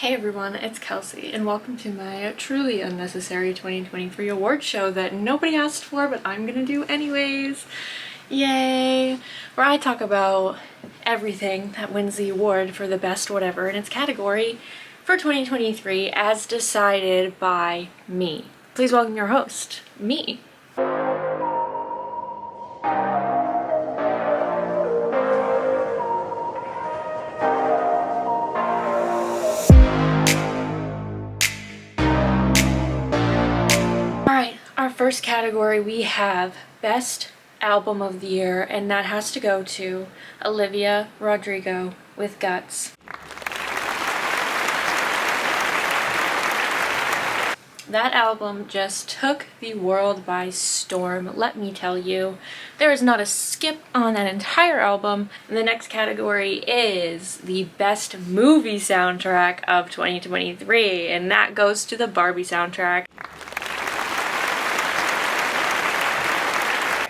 Hey everyone, it's Kelsey, and welcome to my truly unnecessary 2023 award show that nobody asked for, but I'm gonna do anyways. Yay! Where I talk about everything that wins the award for the best whatever in its category for 2023 as decided by me. Please welcome your host, me. Our first category, we have Best Album of the Year, and that has to go to Olivia Rodrigo with Guts. That album just took the world by storm, let me tell you. There is not a skip on that entire album. And the next category is the Best Movie Soundtrack of 2023, and that goes to the Barbie soundtrack.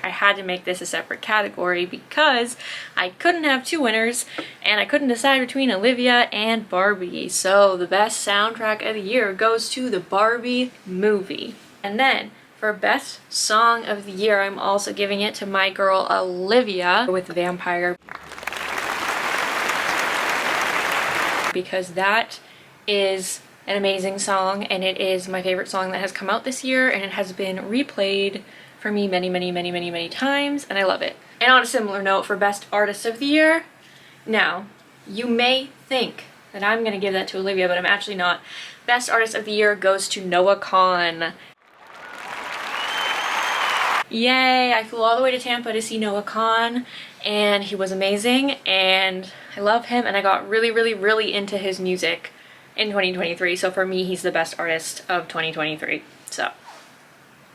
I had to make this a separate category because I couldn't have two winners and I couldn't decide between Olivia and Barbie. So the best soundtrack of the year goes to the Barbie movie. And then for best song of the year, I'm also giving it to my girl Olivia with Vampire, because that is an amazing song and it is my favorite song that has come out this year, and it has been replayed for me many times, and I love it. And on a similar note, for Best Artist of the Year, now, you may think that I'm gonna give that to Olivia, but I'm actually not. Best Artist of the Year goes to Noah Kahan. Yay! I flew all the way to Tampa to see Noah Kahan, and he was amazing, and I love him, and I got really into his music in 2023, so for me, he's the best artist of 2023, so.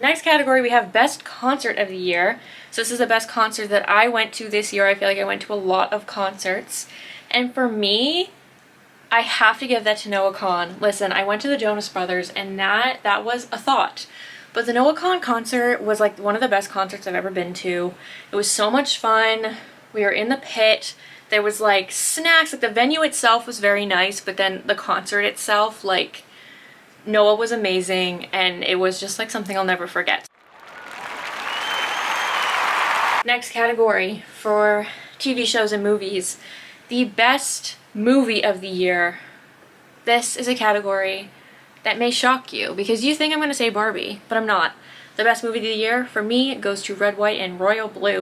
Next category, we have Best Concert of the Year. So this is the best concert that I went to this year. I feel like I went to a lot of concerts. And for me, I have to give that to Noah Kahan. Listen, I went to the Jonas Brothers, and that was a thought. But the Noah Kahan concert was like one of the best concerts I've ever been to. It was so much fun. We were in the pit. There was like snacks. Like the venue itself was very nice, but then the concert itself, like, Noah was amazing, and it was just like something I'll never forget. Next category for TV shows and movies, the best movie of the year. This is a category that may shock you because you think I'm going to say Barbie, but I'm not. The best movie of the year for me goes to Red, White, and Royal Blue,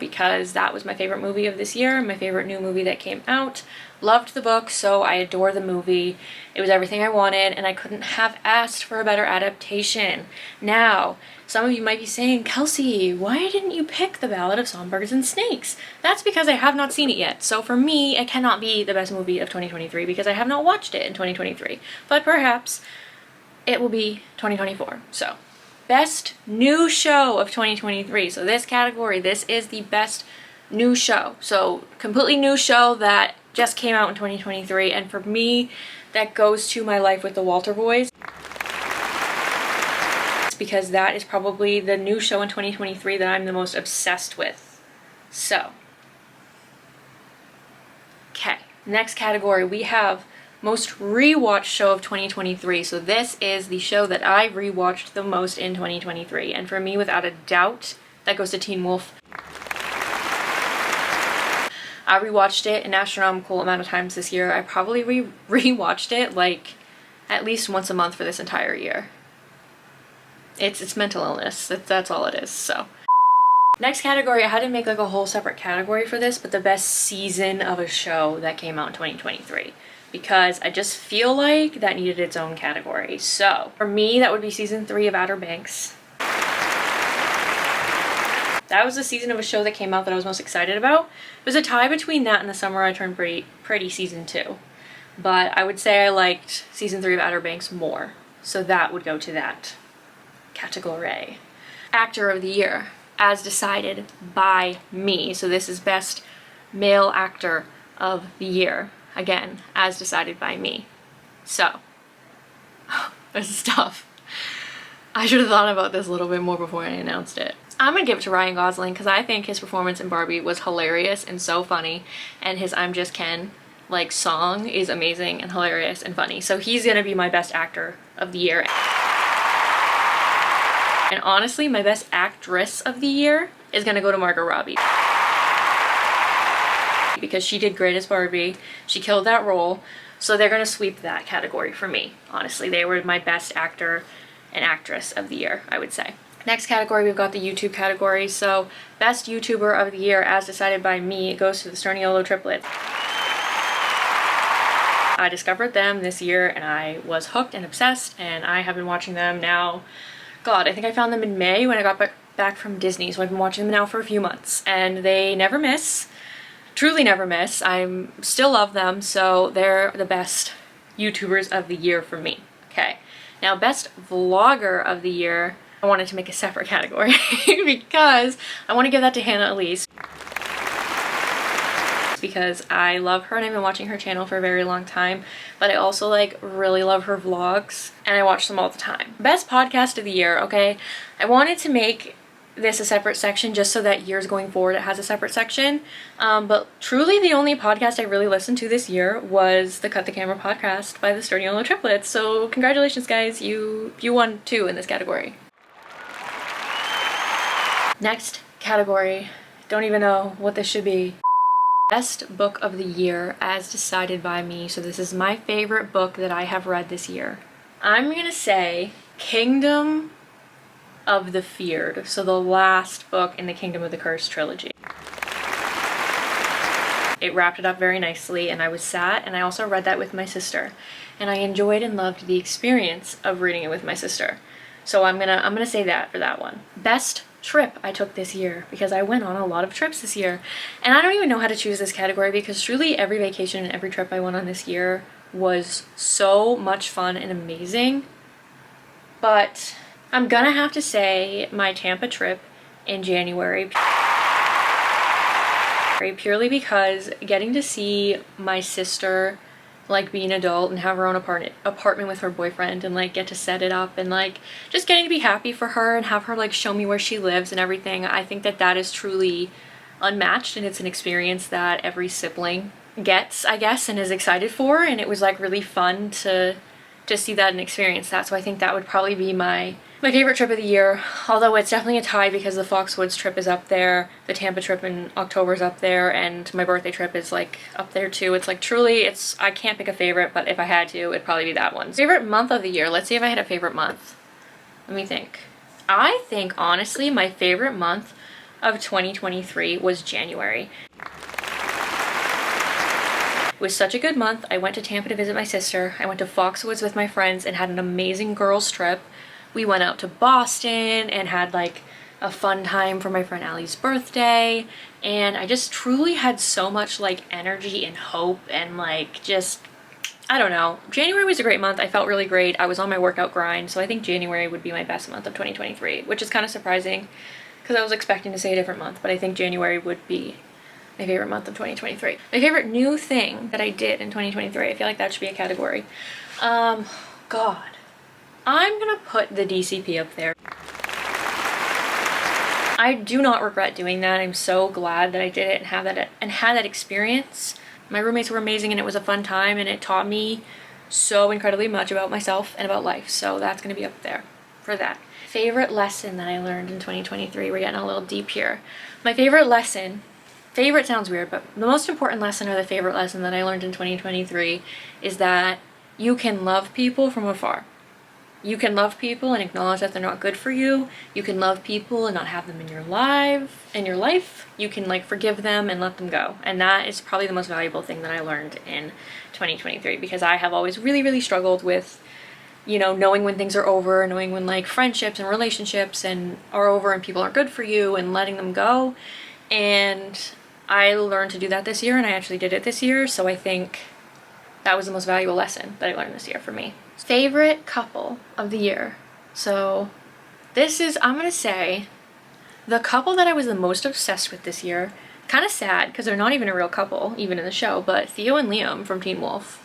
because that was my favorite movie of this year, my favorite new movie that came out. Loved the book, so I adore the movie. It was everything I wanted, and I couldn't have asked for a better adaptation. Now, some of you might be saying, Kelsey, why didn't you pick The Ballad of Songbirds and Snakes? That's because I have not seen it yet. So for me, it cannot be the best movie of 2023 because I have not watched it in 2023. But perhaps it will be 2024. So, best new show of 2023. So this category, this is the best new show. So completely new show that just came out in 2023, and for me, that goes to My Life with the Walter Boys. It's because that is probably the new show in 2023 that I'm the most obsessed with. So, okay. Next category, we have most rewatched show of 2023. So this is the show that I rewatched the most in 2023, and for me, without a doubt, that goes to Teen Wolf. I rewatched it an astronomical amount of times this year. I probably rewatched it like at least once a month for this entire year. It's mental illness. That's all it is. So, next category, I had to make like a whole separate category for this, but the best season of a show that came out in 2023, because I just feel like that needed its own category. So for me, that would be season 3 of Outer Banks. That was the season of a show that came out that I was most excited about. It was a tie between that and The Summer I Turned Pretty season 2. But I would say I liked season 3 of Outer Banks more. So that would go to that category. Actor of the Year, as decided by me. So this is Best Male Actor of the Year. Again, as decided by me. So, this is tough. I should have thought about this a little bit more before I announced it. I'm gonna give it to Ryan Gosling because I think his performance in Barbie was hilarious and so funny, and his I'm Just Ken like song is amazing and hilarious and funny. So he's gonna be my best actor of the year. And honestly, my best actress of the year is gonna go to Margot Robbie. Because she did great as Barbie. She killed that role. So they're gonna sweep that category for me. Honestly, they were my best actor and actress of the year, I would say. Next category, we've got the YouTube category. So best YouTuber of the year, as decided by me, it goes to the Sturniolo triplets. I discovered them this year and I was hooked and obsessed, and I have been watching them now. God, I think I found them in May when I got back from Disney, so I've been watching them now for a few months, and they never miss. Truly never miss. I still love them, so they're the best YouTubers of the year for me. Okay, now best vlogger of the year, I wanted to make a separate category because I want to give that to Hannah Elise, because I love her and I've been watching her channel for a very long time, but I also like really love her vlogs and I watch them all the time. Best podcast of the year, okay, I wanted to make this a separate section just so that years going forward it has a separate section, but truly the only podcast I really listened to this year was the Cut the Camera podcast by the Sturniolo triplets, so congratulations guys, you won 2 in this category. Next category, don't even know what this should be. Best book of the year as decided by me. So this is my favorite book that I have read this year. I'm gonna say Kingdom of the Feared. So the last book in the Kingdom of the Cursed trilogy. It wrapped it up very nicely and I was sad, and I also read that with my sister. And I enjoyed and loved the experience of reading it with my sister. So I'm gonna say that for that one. Best trip I took this year, because I went on a lot of trips this year, and I don't even know how to choose this category because truly every vacation and every trip I went on this year was so much fun and amazing. But I'm gonna have to say my Tampa trip in January, purely because getting to see my sister like be an adult and have her own apartment with her boyfriend and like get to set it up and like just getting to be happy for her and have her like show me where she lives and everything. I think that that is truly unmatched, and it's an experience that every sibling gets, I guess, and is excited for, and it was like really fun to see that and experience that. So I think that would probably be my favorite trip of the year, although it's definitely a tie because the Foxwoods trip is up there, the Tampa trip in October is up there, and my birthday trip is like up there too. It's like truly, I can't pick a favorite, but if I had to, it'd probably be that one. Favorite month of the year, let's see if I had a favorite month. Let me think. I think honestly my favorite month of 2023 was January. It was such a good month. I went to Tampa to visit my sister. I went to Foxwoods with my friends and had an amazing girls trip. We went out to Boston and had like a fun time for my friend Allie's birthday, and I just truly had so much like energy and hope and like just, I don't know. January was a great month. I felt really great. I was on my workout grind, so I think January would be my best month of 2023, which is kind of surprising because I was expecting to say a different month, but I think January would be my favorite month of 2023. My favorite new thing that I did in 2023, I feel like that should be a category. God. I'm gonna put the DCP up there. I do not regret doing that. I'm so glad that I did it and had that experience. My roommates were amazing and it was a fun time, and it taught me so incredibly much about myself and about life. So that's gonna be up there for that. Favorite lesson that I learned in 2023. We're getting a little deep here. My favorite lesson, favorite sounds weird, but the most important lesson, or the favorite lesson that I learned in 2023 is that you can love people from afar. You can love people and acknowledge that they're not good for you. You can love people and not have them in your life. You can like forgive them and let them go. And that is probably the most valuable thing that I learned in 2023, because I have always really, really struggled with, you know, knowing when things are over, knowing when like friendships and relationships are over and people aren't good for you, and letting them go. And I learned to do that this year, and I actually did it this year. So I think that was the most valuable lesson that I learned this year for me. Favorite couple of the year. So this is, I'm gonna say, the couple that I was the most obsessed with this year. Kind of sad because they're not even a real couple, even in the show, but Theo and Liam from Teen Wolf.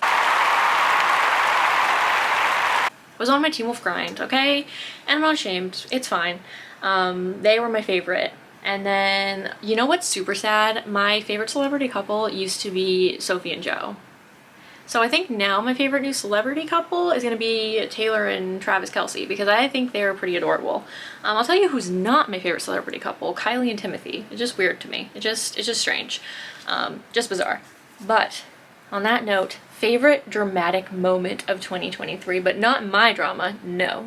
Was on my Teen Wolf grind, okay? And I'm not ashamed, it's fine. They were my favorite. And then, you know what's super sad? My favorite celebrity couple used to be Sophie and Joe. So I think now my favorite new celebrity couple is going to be Taylor and Travis Kelsey, because I think they're pretty adorable. I'll tell you who's not my favorite celebrity couple, Kylie and Timothy. It's just weird to me. It's just strange. Just bizarre. But on that note, favorite dramatic moment of 2023, but not my drama. No.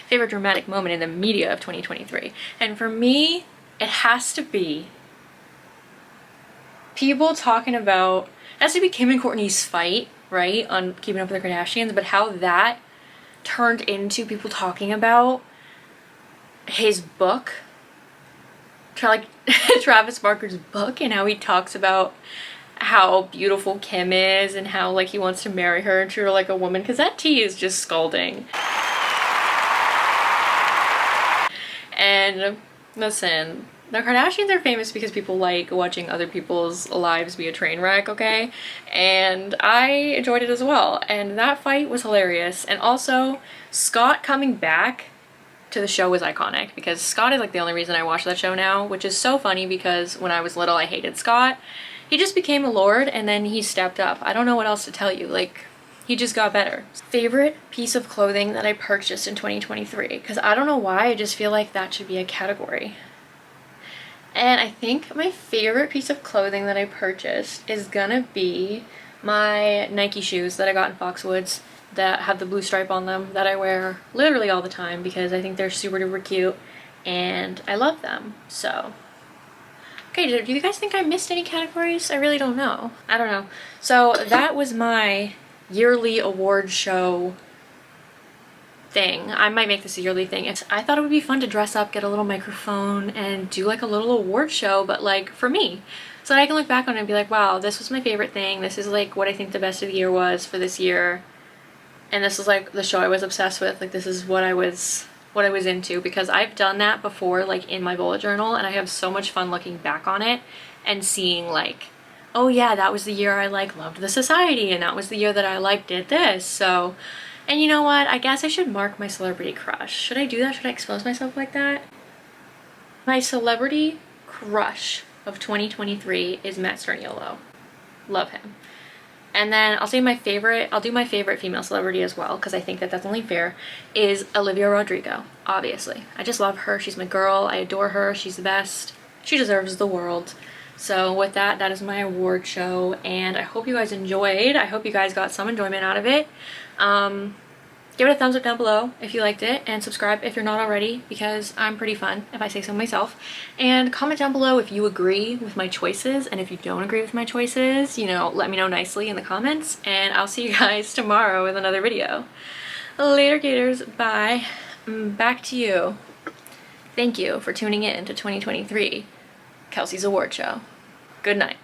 Favorite dramatic moment in the media of 2023. And for me, it has to be people talking about, it has to be Kim and Kourtney's fight, right, on Keeping Up with the Kardashians, but how that turned into people talking about his book, like Travis Barker's book, and how he talks about how beautiful Kim is and how like he wants to marry her and treat her like a woman, because that tea is just scalding. And listen, the Kardashians are famous because people like watching other people's lives be a train wreck, okay? And I enjoyed it as well. And that fight was hilarious. And also, Scott coming back to the show was iconic, because Scott is like the only reason I watch that show now, which is so funny because when I was little I hated Scott. He just became a lord and then he stepped up. I don't know what else to tell you. Like, he just got better. Favorite piece of clothing that I purchased in 2023? Because I don't know why, I just feel like that should be a category. And I think my favorite piece of clothing that I purchased is gonna be my Nike shoes that I got in Foxwoods that have the blue stripe on them, that I wear literally all the time because I think they're super duper cute and I love them. So okay, do you guys think I missed any categories? I really don't know. I don't know. So that was my yearly award show thing. I might make this a yearly thing. I thought it would be fun to dress up, get a little microphone, and do like a little award show, but like for me. So that I can look back on it and be like, wow, this was my favorite thing. This is like what I think the best of the year was for this year. And this is like the show I was obsessed with. Like this is what I was into, because I've done that before, like in my bullet journal, and I have so much fun looking back on it and seeing like, oh yeah, that was the year I like loved the society, and that was the year that I like did this. So, and you know what, I guess I should mark my celebrity crush. Should I do that? Should I expose myself like that? My celebrity crush of 2023 is Matt Sturniolo. Love him. And then I'll do my favorite female celebrity as well, because I think that that's only fair, is Olivia Rodrigo, obviously. I just love her. She's my girl. I adore her. She's the best. She deserves the world. So with that, that is my award show, and I hope you guys enjoyed. I hope you guys got some enjoyment out of it. Give it a thumbs up down below if you liked it, and subscribe if you're not already, because I'm pretty fun, if I say so myself. And comment down below if you agree with my choices, and if you don't agree with my choices, you know, let me know nicely in the comments, and I'll see you guys tomorrow with another video. Later, gators. Bye. Back to you. Thank you for tuning in to 2023 Kelsey's Award Show. Good night.